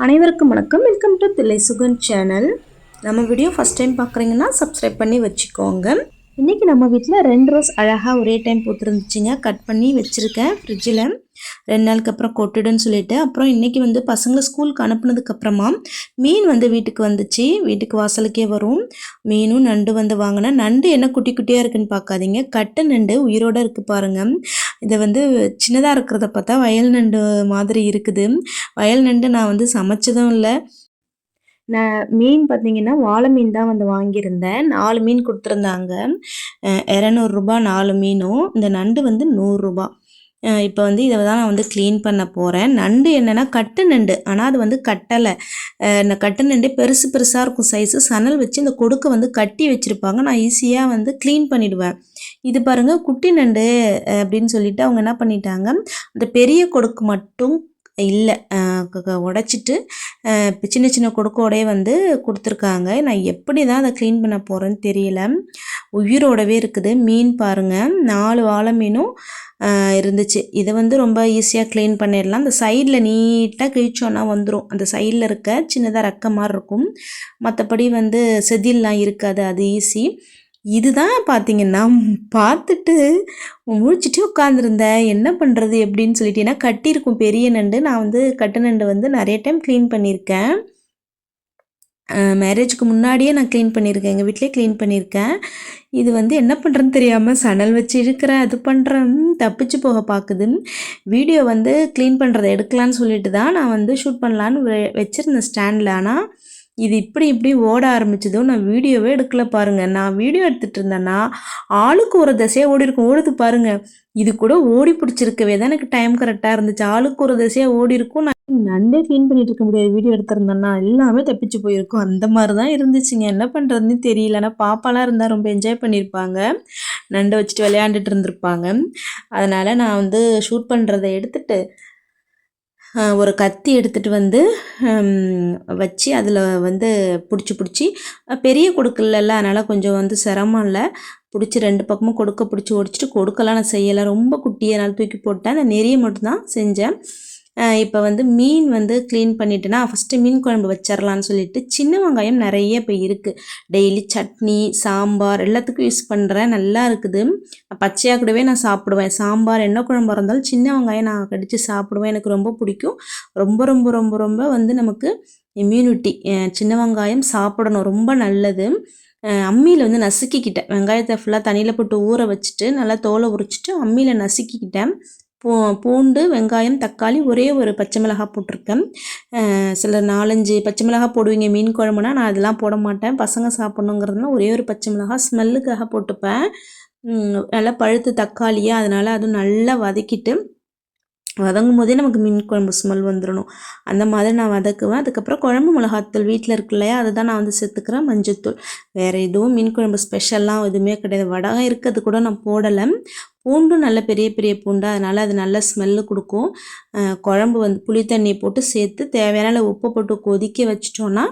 அனைவருக்கும் வணக்கம். Welcome to Thillai Sugan channel. நம்ம வீடியோ ஃபஸ்ட் டைம் பார்க்குறீங்கன்னா சப்ஸ்கிரைப் பண்ணி வச்சுக்கோங்க. இன்றைக்கி நம்ம வீட்டில் 2 ரோஸ் அழகாக ஒரே டைம் போட்டுருந்துச்சுங்க. கட் பண்ணி வச்சுருக்கேன் ஃப்ரிட்ஜில் 2 நாளுக்கு அப்புறம் கொட்டுடுன்னு சொல்லிட்டு. அப்புறம் இன்றைக்கி பசங்களை ஸ்கூலுக்கு அனுப்புனதுக்கப்புறமா மீன் வீட்டுக்கு வந்துச்சு. வீட்டுக்கு வாசலுக்கே வரும். மீனும் நண்டு வாங்கினேன். நண்டு என்ன குட்டி குட்டியாக இருக்குதுன்னு பார்க்காதீங்க. கட்டு நண்டு உயிரோடு இருக்குது பாருங்கள். இதை சின்னதாக இருக்கிறத பார்த்தா வயல் நண்டு மாதிரி இருக்குது. வயல் நண்டு நான் சமைச்சதும் இல்லை. நான் மீன் பார்த்தீங்கன்னா வாழை மீன் தான் வாங்கியிருந்தேன். 4 மீன் கொடுத்துருந்தாங்க. 200 4 மீனும். இந்த நண்டு 100 இப்போ இதை தான் நான் க்ளீன் பண்ண போகிறேன். நண்டு என்னென்னா கட்டு நண்டு, ஆனால் அது கட்டலை. இந்த கட்டு நண்டு பெருசு பெருசாக இருக்கும் சைஸு. சணல் வச்சு இந்த கொடுக்க கட்டி வச்சுருப்பாங்க. நான் ஈஸியாக க்ளீன் பண்ணிவிடுவேன். இது பாருங்கள் குட்டி நண்டு அப்படின்னு சொல்லிட்டு அவங்க என்ன பண்ணிட்டாங்க, அந்த பெரிய கொடுக்கு மட்டும் இல்லை உடைச்சிட்டு சின்ன சின்ன கொடுக்கோடையே கொடுத்துருக்காங்க. நான் எப்படி தான் அதை க்ளீன் பண்ண போகிறேன்னு தெரியல. உயிரோடவே இருக்குது. மீன் பாருங்கள், 4 வாழை மீனும் இருந்துச்சு. இதை ரொம்ப ஈஸியாக க்ளீன் பண்ணிடலாம். அந்த சைடில் நீட்டாக கிழிச்சோன்னா வந்துடும். அந்த சைடில் இருக்க சின்னதாக ரெக்க மாதிரி இருக்கும். மற்றபடி செதில்லாம் இருக்காது. அது ஈஸி. இதுதான் பார்த்தீங்கன்னா பார்த்துட்டு முழிச்சிட்டு உட்காந்துருந்தேன். என்ன பண்ணுறது எப்படின்னு சொல்லிட்டேன்னா, கட்டியிருக்கும் பெரிய நண்டு. நான் கட்டு நண்டு நிறைய டைம் க்ளீன் பண்ணியிருக்கேன். மேரேஜுக்கு முன்னாடியே நான் க்ளீன் பண்ணியிருக்கேன். எங்கள் வீட்டிலே க்ளீன் பண்ணியிருக்கேன். இது என்ன பண்ணுறேன்னு தெரியாமல் சணல் வச்சு இழுக்கிறேன், அது பண்ணுறேன், தப்பிச்சு போக பார்க்குது. வீடியோ க்ளீன் பண்ணுறதை எடுக்கலான்னு சொல்லிட்டு தான் நான் ஷூட் பண்ணலான்னு வச்சுருந்தேன் ஸ்டாண்டில். ஆனால் இது இப்படி ஓட ஆரம்பிச்சதும் நான் வீடியோவே எடுக்கல பாருங்கள். நான் வீடியோ எடுத்துகிட்டு இருந்தேன்னா ஆளுக்கு ஒரு திசையாக ஓடி இருக்கும். ஓடுது பாருங்கள். இது கூட ஓடி பிடிச்சிருக்கவே தான் எனக்கு டைம் கரெக்டாக இருந்துச்சு. ஆளுக்கு ஒரு திசையாக ஓடி இருக்கும். நான் நண்டே க்ளீன் பண்ணிட்டு இருக்க முடியாது. வீடியோ எடுத்திருந்தேன்னா எல்லாமே தப்பிச்சு போயிருக்கும். அந்த மாதிரி தான் இருந்துச்சுங்க. என்ன பண்ணுறதுன்னு தெரியல. ஆனால் பாப்பாலாம் இருந்தால் ரொம்ப என்ஜாய் பண்ணியிருப்பாங்க. நண்டை வச்சுட்டு விளையாண்டுட்டு இருந்திருப்பாங்க. அதனால் நான் ஷூட் பண்ணுறதை எடுத்துகிட்டு ஒரு கத்தி எடுத்துகிட்டு வச்சு அதில் பிடிச்சி பெரிய கொடுக்கல. அதனால் கொஞ்சம் சிரமம் இல்லை. பிடிச்சி 2 பக்கமும் பிடிச்சி ஒடிச்சிட்டு கொடுக்கலாம் நான் செய்யலை. ரொம்ப குட்டியை தூக்கி போட்டேன். அந்த நெறியை மட்டும்தான் செஞ்சேன். இப்போ மீன் க்ளீன் பண்ணிட்டேன்னா ஃபஸ்ட்டு மீன் குழம்பு வச்சிடலான்னு சொல்லிட்டு சின்ன வெங்காயம் நிறைய இப்போ இருக்குது. டெய்லி சட்னி சாம்பார் எல்லாத்துக்கும் யூஸ் பண்ணுறேன். நல்லா இருக்குது. பச்சையாக கூடவே நான் சாப்பிடுவேன். சாம்பார் என்ன குழம்பு இருந்தாலும் சின்ன வெங்காயம் நான் கடித்து சாப்பிடுவேன். எனக்கு ரொம்ப பிடிக்கும். ரொம்ப ரொம்ப ரொம்ப ரொம்ப நமக்கு இம்யூனிட்டி. சின்ன வெங்காயம் சாப்பிடணும், ரொம்ப நல்லது. அம்மியில் நசுக்கிக்கிட்டேன். வெங்காயத்தை ஃபுல்லாக தண்ணியில் போட்டு ஊற வச்சுட்டு நல்லா தோலை உரிச்சிட்டு அம்மியில் நசுக்கிக்கிட்டேன். பூண்டு, வெங்காயம், தக்காளி, ஒரே ஒரு பச்சை மிளகாய் போட்டிருக்கேன். சில 4-5 பச்சை மிளகாய் போடுவீங்க மீன் குழம்புனா. நான் அதெல்லாம் போட மாட்டேன். பசங்க சாப்பிட்ணுங்கிறதுனால ஒரே ஒரு பச்சை மிளகாய் ஸ்மெல்லுக்காக போட்டுப்பேன். நல்லா பழுத்து தக்காளியாக, அதனால் அதுவும் நல்லா வதக்கிட்டு வதங்கும் போதே நமக்கு மீன் குழம்பு ஸ்மெல் வந்துடணும். அந்த மாதிரி நான் வதக்குவேன். அதுக்கப்புறம் குழம்பு மிளகாத்தூள் வீட்டில் இருக்கு இல்லையா, அதை தான் நான் சேர்த்துக்கிறேன். மஞ்சத்தூள். வேறு எதுவும் மீன் குழம்பு ஸ்பெஷல்லாம் எதுவுமே கிடையாது. வடகம் இருக்கிறது கூட நான் போடலை. பூண்டும் நல்ல பெரிய பெரிய பூண்டு, அதனால் அது நல்ல ஸ்மெல்லு கொடுக்கும். குழம்பு புளி தண்ணியை போட்டு சேர்த்து தேவையான உப்பு போட்டு கொதிக்க வச்சிட்டோன்னா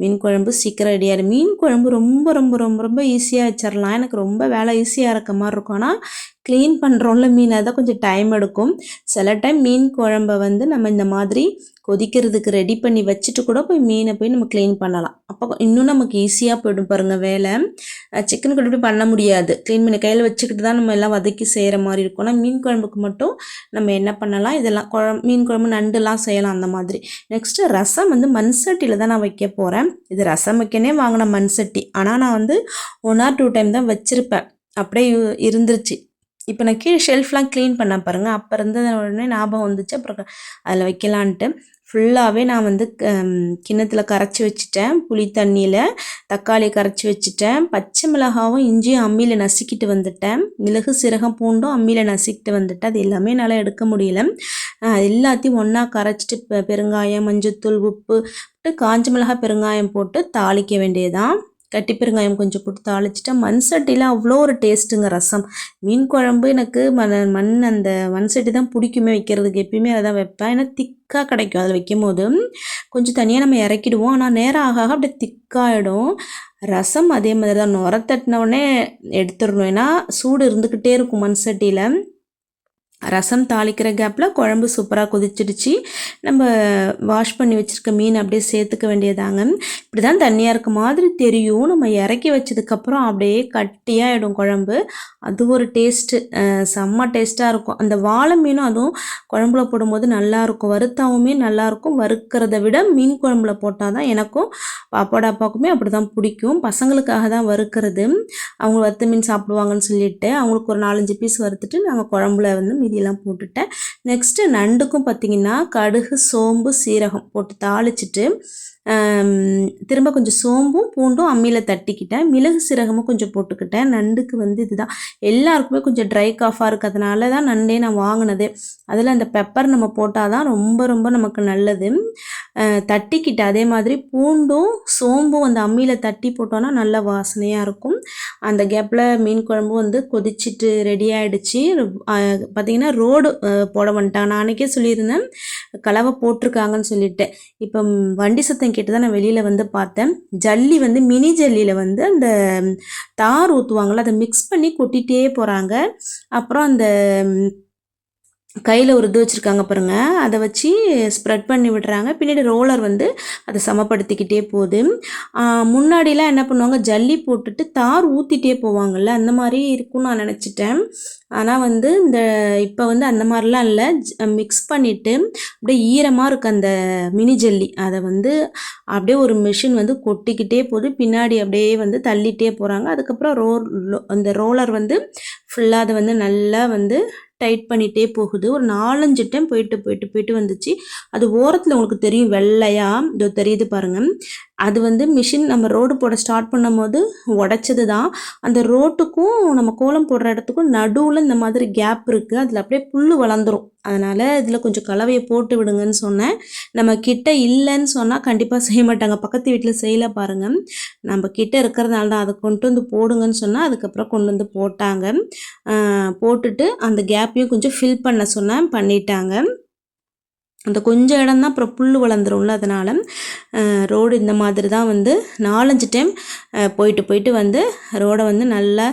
மீன் குழம்பு சீக்கிரம் ரெடியாகிடும். மீன் குழம்பு ரொம்ப ரொம்ப ரொம்ப ரொம்ப ஈஸியாக வச்சிடலாம். எனக்கு ரொம்ப வேலை ஈஸியாக இருக்க மாதிரி இருக்கும். ஆனால் க்ளீன் பண்ணுறோம்ல மீன், அதான் கொஞ்சம் டைம் எடுக்கும். சில டைம் மீன் குழம்பை நம்ம இந்த மாதிரி கொதிக்கிறதுக்கு ரெடி பண்ணி வச்சுட்டு கூட மீனை நம்ம க்ளீன் பண்ணலாம். அப்போ இன்னும் நமக்கு ஈஸியாக போய்டும் பாருங்கள் வேலை. சிக்கன் கூட பண்ண முடியாது. க்ளீன் பண்ணி கையில் வச்சுக்கிட்டு தான் நம்ம எல்லாம் வதக்கி செய்கிற மாதிரி இருக்கும். ஆனால் மீன் குழம்புக்கு மட்டும் நம்ம என்ன பண்ணலாம், இதெல்லாம் மீன் குழம்பு நண்டுலாம் செய்யலாம் அந்த மாதிரி. நெக்ஸ்ட்டு ரசம் மண் சட்டியில் தான் நான் வைக்க போகிறேன். இது ரசம் வைக்கனே வாங்கின மண் சட்டி. ஆனால் நான் 1 or 2 டைம் தான் வச்சுருப்பேன். அப்படியே இருந்துருச்சு. இப்போ நான் கீழே ஷெல்ஃப்லாம் க்ளீன் பண்ண பாருங்கள். அப்போ இருந்தது உடனே ஞாபகம் வந்துச்சு. அப்புறம் அதில் வைக்கலான்ட்டு ஃபுல்லாகவே நான் கிண்ணத்தில் கரைச்சி வச்சுட்டேன். புளி தண்ணியில் தக்காளியை கரைச்சி வச்சுட்டேன். பச்சை மிளகாவும் இஞ்சியும் அம்மியில் நசுக்கிட்டு வந்துட்டேன். மிளகு சீரகம் பூண்டும் அம்மியில் நசுக்கிட்டு வந்துட்டேன். அது எல்லாமே என்னால் எடுக்க முடியல. எல்லாத்தையும் ஒன்றா கரைச்சிட்டு பெருங்காயம், மஞ்சத்தூள், உப்பு காஞ்ச மிளகாய், பெருங்காயம் போட்டு தாளிக்க வேண்டியதான். கட்டி பெருங்காயம் கொஞ்சம் போட்டு தாளிச்சிட்டா மண் சட்டியில் அவ்வளோ ஒரு டேஸ்ட்டுங்க ரசம். மீன் குழம்பு எனக்கு அந்த மண் சட்டி தான் பிடிக்குமே வைக்கிறதுக்கு. எப்பயுமே அதை தான் வைப்பேன். ஏன்னா திக்காக கிடைக்கும் அதில் வைக்கும் போது. கொஞ்சம் தனியாக நம்ம இறக்கிடுவோம். ஆனால் நேரம் ஆக அப்படியே திக்காகிடும். ரசம் அதே மாதிரி தான். நுர தட்டினவுடனே எடுத்துடணும். ஏன்னா சூடு இருந்துக்கிட்டே இருக்கும் மண் சட்டியில். ரசம் தாளிக்கிற கேப்பில் குழம்பு சூப்பராக கொதிச்சிடுச்சு. நம்ம வாஷ் பண்ணி வச்சுருக்க மீன் அப்படியே சேர்த்துக்க வேண்டியதாங்க. இப்படி தான் தண்ணியாக இருக்க மாதிரி தெரியும். நம்ம இறக்கி வச்சதுக்கப்புறம் அப்படியே கட்டியாகிடும் குழம்பு. அது ஒரு டேஸ்ட்டு, செம்ம டேஸ்ட்டாக இருக்கும். அந்த வாழை மீனும் அதுவும் குழம்புல போடும்போது நல்லாயிருக்கும். வறுத்தாவுமே நல்லாயிருக்கும். வறுக்கிறத விட மீன் குழம்புல போட்டால் தான் எனக்கும் பாப்பாவோட அப்பாவுக்குமே அப்படி தான் பிடிக்கும். பசங்களுக்காக தான் வறுக்கிறது. அவங்க வறுத்த மீன் சாப்பிடுவாங்கன்னு சொல்லிட்டு அவங்களுக்கு ஒரு 4-5 பீஸ் வறுத்துட்டு நாங்கள் குழம்புல வந்து மீதியெல்லாம் போட்டுட்டேன். நெக்ஸ்ட்டு நண்டுக்கும் பார்த்திங்கன்னா கடுகு, சோம்பு, சீரகம் போட்டு தாளிச்சிட்டு திரும்ப கொஞ்சம் சோம்பும் பூண்டும் அம்மியில் தட்டிக்கிட்டேன். மிளகு சீரகமும் கொஞ்சம் போட்டுக்கிட்டேன். நண்டுக்கு வந்து இதுதான் எல்லாருக்குமே கொஞ்சம் ட்ரை காஃபாக இருக்கிறதுனால தான் நண்டே நான் வாங்கினதே. அதில் அந்த பெப்பர் நம்ம போட்டால் தான் ரொம்ப ரொம்ப நமக்கு நல்லது. தட்டிக்கிட்டு அதே மாதிரி பூண்டும் சோம்பும் அந்த அம்மியில் தட்டி போட்டோன்னா நல்ல வாசனையாக இருக்கும். அந்த கேப்பில் மீன் குழம்பு வந்து கொதிச்சிட்டு ரெடி ஆகிடுச்சு. பார்த்திங்கன்னா ரோடு போட வந்துட்டாங்க. நான் அன்றைக்கே சொல்லியிருந்தேன் கலவை போட்டிருக்காங்கன்னு சொல்லிட்டு. இப்போ வண்டி சத்தம் கேட்டு தான் நான் வெளியில் வந்து பார்த்தேன். ஜல்லி வந்து மினி ஜல்லியில் வந்து அந்த தார் ஊற்றுவாங்கள்ல அதை மிக்ஸ் பண்ணி கொட்டிகிட்டே போகிறாங்க. அப்புறம் அந்த கையில் ஒரு இது வச்சுருக்காங்க பாருங்கள், அதை வச்சு ஸ்ப்ரெட் பண்ணி விடுறாங்க. பின்னாடி ரோலர் வந்து அதை சமப்படுத்திக்கிட்டே போகுது. முன்னாடிலாம் என்ன பண்ணுவாங்க, ஜல்லி போட்டுட்டு தார் ஊற்றிட்டே போவாங்கள்ல, அந்த மாதிரி இருக்கும்னு நான் நினச்சிட்டேன். ஆனால் வந்து இப்போ வந்து அந்த மாதிரிலாம் இல்லை, மிக்ஸ் பண்ணிவிட்டு அப்படியே ஈரமாக இருக்குது அந்த மினி ஜல்லி. அதை வந்து அப்படியே ஒரு மிஷின் வந்து கொட்டிக்கிட்டே போகுது. பின்னாடி அப்படியே வந்து தள்ளிகிட்டே போகிறாங்க. அதுக்கப்புறம் அந்த ரோலர் வந்து ஃபுல்லாக அதை வந்து நல்லா வந்து டைட் பண்ணிகிட்டே போகுது. ஒரு 4-5 டைம் போயிட்டு வந்துச்சு. அது ஓரத்தில் உங்களுக்கு தெரியும் வெள்ளையாக இதோ தெரியுது பாருங்கள். அது வந்து மிஷின் நம்ம ரோடு போட ஸ்டார்ட் பண்ணும் போது உடைச்சது தான். அந்த ரோட்டுக்கும் நம்ம கோலம் போடுற இடத்துக்கும் நடுவில் இந்த மாதிரி கேப் இருக்குது. அதில் அப்படியே புல் வளர்ந்துடும். அதனால் இதில் கொஞ்சம் கலவையை போட்டு விடுங்கன்னு சொன்னேன். நம்ம கிட்ட இல்லைன்னு சொன்னால் கண்டிப்பாக செய்ய மாட்டாங்க. பக்கத்து வீட்டில் செய்யலை பாருங்கள். நம்ம கிட்ட இருக்கிறதுனால தான் அதை கொண்டு வந்து போடுங்கன்னு சொன்னால் அதுக்கப்புறம் கொண்டு வந்து போட்டாங்க. போட்டுட்டு அந்த கேப்பையும் கொஞ்சம் ஃபில் பண்ண சொன்னேன், பண்ணிட்டாங்க. அந்த கொஞ்சம் இடம் தான் அப்புறம் புல் வளர்ந்துரும்ல, அதனால் ரோடு இந்த மாதிரி தான் வந்து 4-5 டைம் போயிட்டு வந்து ரோடை வந்து நல்லா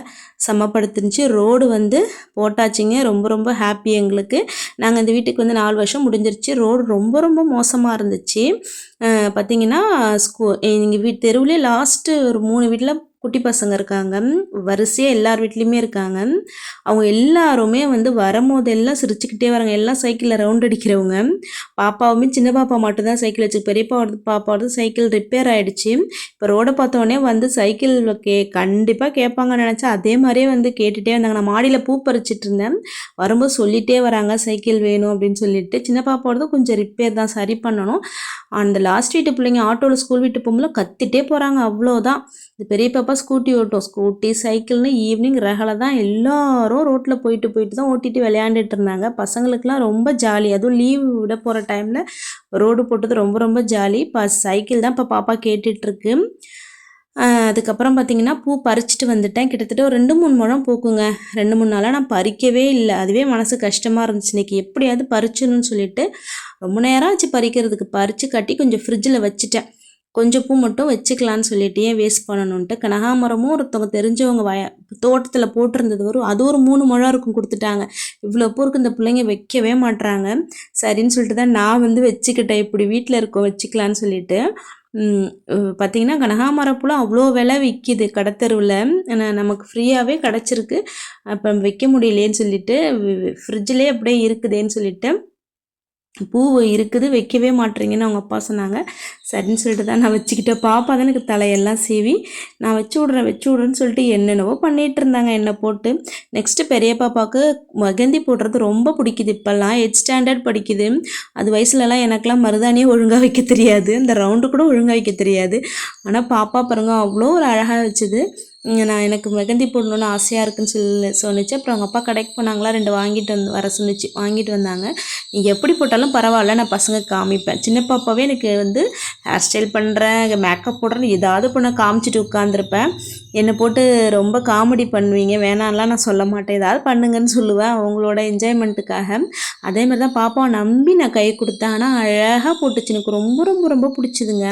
சமப்படுத்துனுச்சு. ரோடு வந்து போட்டாச்சுங்க. ரொம்ப ரொம்ப ஹாப்பி எங்களுக்கு. நாங்கள் இந்த வீட்டுக்கு வந்து 4 வருஷம் முடிஞ்சிருச்சு. ரோடு ரொம்ப ரொம்ப மோசமாக இருந்துச்சு. பார்த்திங்கன்னா எங்கள் தெருவிலே லாஸ்ட்டு ஒரு 3 வீட்டில் குட்டி பசங்க இருக்காங்க. வரிசையாக எல்லார் வீட்லேயுமே இருக்காங்க. அவங்க எல்லாருமே வந்து வரும்போது எல்லாம் சிரிச்சுக்கிட்டே வராங்க. எல்லாம் சைக்கிளில் ரவுண்ட் அடிக்கிறவங்க. பாப்பாவுமே சின்ன பாப்பா மட்டும்தான் சைக்கிள் வச்சு, பெரிய பாப்பாவோட சைக்கிள் ரிப்பேர் ஆகிடுச்சு. இப்போ ரோடை பார்த்தோடனே வந்து சைக்கிள் கண்டிப்பாக கேட்பாங்கன்னு நினச்சா அதே மாதிரியே வந்து கேட்டுகிட்டே வந்தாங்க. நான் மாடியில் பூ பறிச்சிட்டு இருந்தேன். வரும்போது சொல்லிகிட்டே வராங்க சைக்கிள் வேணும் அப்படின்னு சொல்லிட்டு. சின்ன பாப்பாவோடது கொஞ்சம் ரிப்பேர் தான், சரி பண்ணணும். அந்த லாஸ்ட் வீட்டு பிள்ளைங்க ஆட்டோவில் ஸ்கூல் விட்டு போகும்போது கத்திட்டே போகிறாங்க. அவ்வளோதான். இந்த பெரிய பாப்பா ஸ்கூட்டி ஓட்டும். ஸ்கூட்டி சைக்கிள்னு ஈவினிங் ரகலை தான். எல்லாரும் ரோட்டில் போயிட்டு தான் ஓட்டிட்டு விளையாண்டுட்டு இருந்தாங்க. பசங்களுக்குலாம் ரொம்ப ஜாலி. அதுவும் லீவ் விட போகிற டைமில் ரோடு போட்டது ரொம்ப ரொம்ப ஜாலி. சைக்கிள் தான் இப்போ பாப்பா கேட்டுட்ருக்கு. அதுக்கப்புறம் பார்த்திங்கன்னா பூ பறிச்சுட்டு வந்துட்டேன். கிட்டத்தட்ட ஒரு 2-3 முழம் பூக்குங்க. 2-3 நாளாக நான் பறிக்கவே இல்லை. அதுவே மனசு கஷ்டமாக இருந்துச்சு. இன்றைக்கி எப்படியாவது பறிச்சிடணும்னு சொல்லிட்டு ரொம்ப நேரம் ஆச்சு பறிக்கிறதுக்கு. பறித்து கட்டி கொஞ்சம் ஃப்ரிட்ஜில் வச்சுட்டேன். கொஞ்சம் பூ மட்டும் வச்சுக்கலான்னு சொல்லிட்டு ஏன் வேஸ்ட் பண்ணணுன்ட்டு. கனகாமரமும் ஒருத்தவங்க தெரிஞ்சவங்க தோட்டத்தில் போட்டிருந்தது வரும். அது ஒரு 3 முழம் இருக்கும், கொடுத்துட்டாங்க. இவ்வளோ பூருக்கு இந்த பிள்ளைங்க வைக்கவே மாட்டுறாங்க. சரின்னு சொல்லிட்டு தான் நான் வந்து வச்சுக்கிட்டேன். இப்படி வீட்டில் இருக்கோம் வச்சுக்கலான்னு சொல்லிட்டு. பார்த்திங்கன்னா கனகாமரப்பூலாம் அவ்வளோ விலை விற்கிது கடத்தெருவில். நமக்கு ஃப்ரீயாகவே கிடச்சிருக்கு. அப்போ வைக்க முடியலேன்னு சொல்லிட்டு ஃப்ரிட்ஜிலே அப்படியே இருக்குதேன்னு சொல்லிட்டு பூ இருக்குது வைக்கவே மாட்டேறீங்கன்னு அவங்க அப்பா சொன்னாங்க. சரின்னு சொல்லிட்டு தான் நான் வச்சுக்கிட்டேன். பாப்பா தான் எனக்கு தலையெல்லாம் சீவி நான் வச்சு விட்றேன்னு சொல்லிட்டு என்னென்னவோ பண்ணிகிட்டு இருந்தாங்க என்னை போட்டு. நெக்ஸ்ட்டு பெரிய பாப்பாவுக்கு மெஹந்தி போடுறது ரொம்ப பிடிக்குது. இப்போல்லாம் 8th ஸ்டாண்டர்ட் படிக்குது. அது வயசுலலாம் எனக்கெலாம் மருதாணியே ஒழுங்காக வைக்க தெரியாது. இந்த ரவுண்டு கூட ஒழுங்காக வைக்க தெரியாது. ஆனால் பாப்பா பாருங்க அவ்வளோ ஒரு அழகாக வச்சுது. நான் எனக்கு மெஹந்தி போடணுன்னு ஆசையாக இருக்குன்னு சொன்னிச்சு. அப்புறம் அவங்க அப்பா கடைக்கு போனாங்களா, 2 வாங்கிட்டு வர சொன்னிச்சு. வாங்கிட்டு வந்தாங்க. நீங்கள் எப்படி போட்டாலும் பரவாயில்ல, நான் பசங்க காமிப்பேன். சின்ன பாப்பாவே எனக்கு வந்து ஹேர் ஸ்டைல் பண்ணுறேன், மேக்கப் போடுறேன்னு ஏதாவது பண்ண காமிச்சிட்டு உட்காந்துருப்பேன். என்னை போட்டு ரொம்ப காமெடி பண்ணுவீங்க, வேணான்லாம் நான் சொல்ல மாட்டேன், ஏதாவது பண்ணுங்கன்னு சொல்லுவேன் அவங்களோட என்ஜாய்மெண்ட்டுக்காக. அதே மாதிரி தான் பாப்பாவை நம்பி நான் கை கொடுத்தேன். ஆனால் அழகாக போட்டுச்சு, எனக்கு ரொம்ப ரொம்ப ரொம்ப பிடிச்சிதுங்க.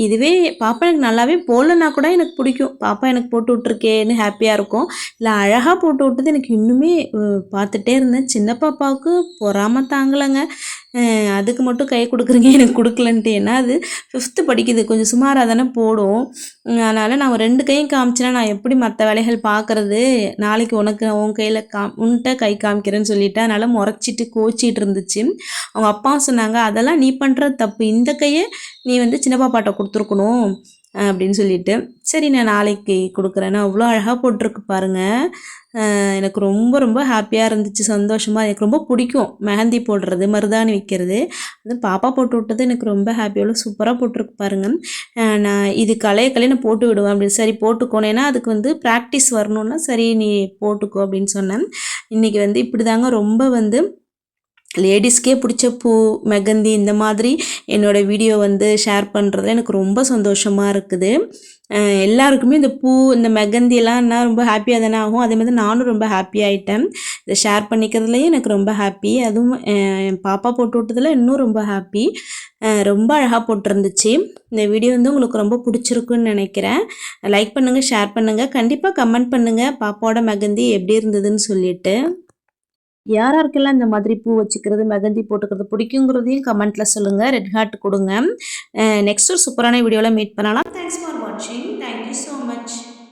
இதுவே பாப்பா எனக்கு நல்லாவே போடலன்னா கூட எனக்கு பிடிக்கும், பாப்பா எனக்கு போட்டு விட்ருக்கேன்னு ஹாப்பியாக இருக்கும். இல்லை அழகாக போட்டு விட்டது எனக்கு இன்னுமே பார்த்துட்டே இருந்தேன். சின்ன பாப்பாவுக்கு பொறாம தாங்கலைங்க. அதுக்கு மட்டும் கை கொடுக்குறீங்க எனக்கு கொடுக்கலன்ட்டு. ஏன்னா அது 5th படிக்குது, கொஞ்சம் சுமாராக தானே போடும். அதனால் நான் 2 கையும் காமிச்சேன்னா நான் எப்படி மற்ற வேலைகள் பார்க்குறது, நாளைக்கு உனக்கு உன் கையில் உன்கிட்ட கை காமிக்கிறேன்னு சொல்லிட்டு அதனால் முறைச்சிட்டு கோச்சிட்டு இருந்துச்சு. அவங்க அப்பாவும் சொன்னாங்க, அதெல்லாம் நீ பண்ணுறது தப்பு, இந்த கையை நீ வந்து சின்ன பாப்பாட்ட கொடுத்துருக்கணும் அப்படின்னு சொல்லிட்டு. சரி நான் நாளைக்கு கொடுக்குறேன்னு அவ்வளோ அழகாக போட்டிருக்கு பாருங்கள். எனக்கு ரொம்ப ரொம்ப ஹாப்பியாக இருந்துச்சு, சந்தோஷமாக. எனக்கு ரொம்ப பிடிக்கும் மெஹந்தி போடுறது, மருதாணி வைக்கிறது. அதுவும் பாப்பா போட்டு விட்டது எனக்கு ரொம்ப ஹாப்பி. எவ்வளோ சூப்பராக போட்டிருக்கு பாருங்கள். நான் இது கலையை நான் போட்டு விடுவேன் அப்படின்னு. சரி போட்டுக்கோணும், ஏன்னா அதுக்கு வந்து ப்ராக்டிஸ் வரணுன்னா சரி நீ போட்டுக்கோ அப்படின்னு சொன்னேன். இன்றைக்கி வந்து இப்படி தாங்க ரொம்ப வந்து லேடிஸ்க்கே பிடிச்ச பூ, மெகந்தி இந்த மாதிரி என்னோடய வீடியோ வந்து ஷேர் பண்ணுறதுல எனக்கு ரொம்ப சந்தோஷமாக இருக்குது. எல்லாருக்குமே இந்த பூ, இந்த மெகந்தியெல்லாம் ரொம்ப ஹாப்பியாக தானே ஆகும். அதே மாதிரி நானும் ரொம்ப ஹாப்பி ஆகிட்டேன். இதை ஷேர் பண்ணிக்கிறதுலையும் எனக்கு ரொம்ப ஹாப்பி. அதுவும் என் பாப்பா போட்டு விட்டதில் இன்னும் ரொம்ப ஹாப்பி. ரொம்ப அழகாக போட்டிருந்துச்சு. இந்த வீடியோ வந்து உங்களுக்கு ரொம்ப பிடிச்சிருக்குன்னு நினைக்கிறேன். லைக் பண்ணுங்கள், ஷேர் பண்ணுங்கள், கண்டிப்பாக கமெண்ட் பண்ணுங்கள் பாப்பாவோட மெகந்தி எப்படி இருந்ததுன்னு சொல்லிட்டு. யாராருக்கெல்லாம் இந்த மாதிரி பூ வச்சுக்கிறது, மெகந்தி போட்டுக்கிறது பிடிக்குங்கிறதையும் கமெண்ட்டில் சொல்லுங்கள். ரெட் ஹார்ட் கொடுங்க. நெக்ஸ்ட் ஒரு சூப்பரான வீடியோவில் மீட் பண்ணலாம். Thanks for